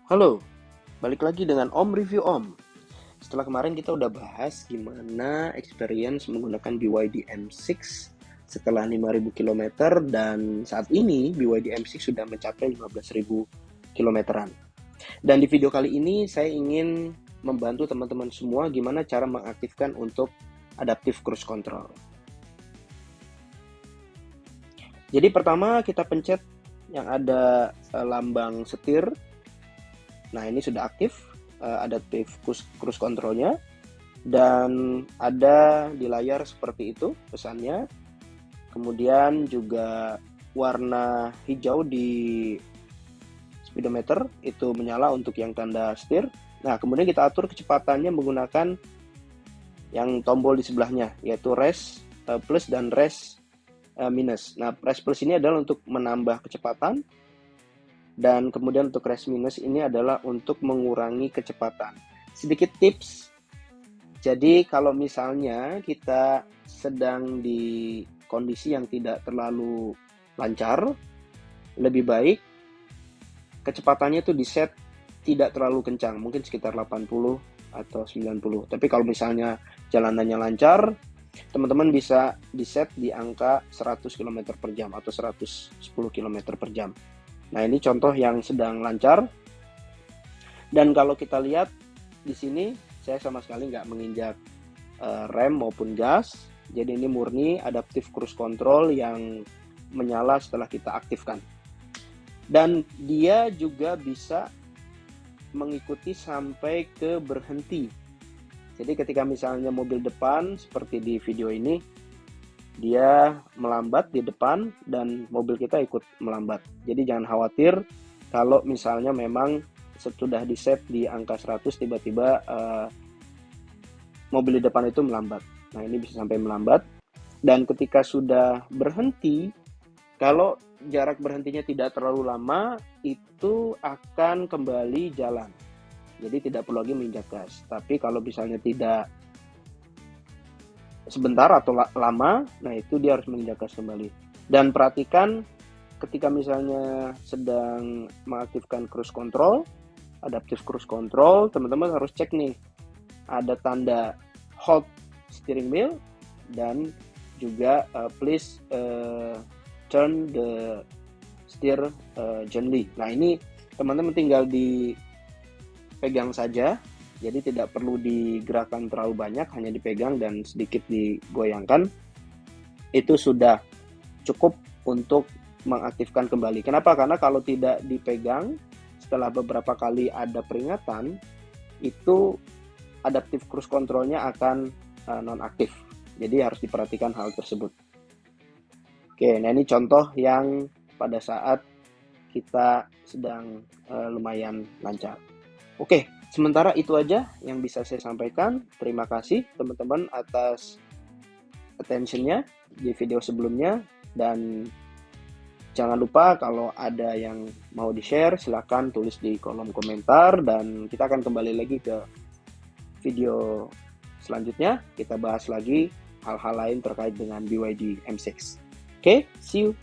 Halo, balik lagi dengan Om Review Om. Setelah kemarin kita udah bahas gimana experience menggunakan BYD M6 setelah 5.000 km dan saat ini BYD M6 sudah mencapai 15.000 kilometeran. Dan di video kali ini saya ingin membantu teman-teman semua gimana cara mengaktifkan untuk adaptive cruise control. Jadi pertama kita pencet yang ada lambang setir. Nah, ini sudah aktif adaptive cruise control-nya dan ada di layar seperti itu pesannya. Kemudian juga warna hijau di speedometer itu menyala untuk yang tanda setir. Nah, kemudian kita atur kecepatannya menggunakan yang tombol di sebelahnya, yaitu race plus dan race minus. Nah, race plus ini adalah untuk menambah kecepatan, dan kemudian untuk race minus ini adalah untuk mengurangi kecepatan. Sedikit tips, jadi kalau misalnya kita sedang di kondisi yang tidak terlalu lancar, lebih baik kecepatannya itu di set tidak terlalu kencang, mungkin sekitar 80 atau 90. Tapi kalau misalnya jalanannya lancar, teman-teman bisa di set di angka 100 km per jam atau 110 km per jam. Nah, ini contoh yang sedang lancar. Dan kalau kita lihat di sini, saya sama sekali nggak menginjak rem maupun gas. Jadi ini murni adaptive cruise control yang menyala setelah kita aktifkan. Dan dia juga bisa mengikuti sampai ke berhenti. Jadi ketika misalnya mobil depan seperti di video ini, dia melambat di depan dan mobil kita ikut melambat. Jadi jangan khawatir kalau misalnya memang sudah di set di angka 100 tiba-tiba mobil di depan itu melambat. Nah, ini bisa sampai melambat. Dan ketika sudah berhenti, kalau jarak berhentinya tidak terlalu lama, itu akan kembali jalan. Jadi tidak perlu lagi menginjak gas. Tapi kalau misalnya tidak sebentar atau lama, nah itu dia harus menginjak gas kembali. Dan perhatikan ketika misalnya sedang mengaktifkan cruise control, adaptive cruise control, teman-teman harus cek nih, ada tanda hold steering wheel dan juga please turn the steer gently. Nah, ini teman-teman tinggal dipegang saja. Jadi tidak perlu digerakkan terlalu banyak, hanya dipegang dan sedikit digoyangkan. Itu sudah cukup untuk mengaktifkan kembali. Kenapa? Karena kalau tidak dipegang, setelah beberapa kali ada peringatan, itu adaptive cruise control-nya akan nonaktif. Jadi harus diperhatikan hal tersebut. Oke, nah ini contoh yang pada saat kita sedang lumayan lancar. Oke, sementara itu aja yang bisa saya sampaikan. Terima kasih teman-teman atas attention-nya di video sebelumnya. Dan jangan lupa kalau ada yang mau di-share, silahkan tulis di kolom komentar. Dan kita akan kembali lagi ke video selanjutnya. Kita bahas lagi hal-hal lain terkait dengan BYD M6. Oke, see you!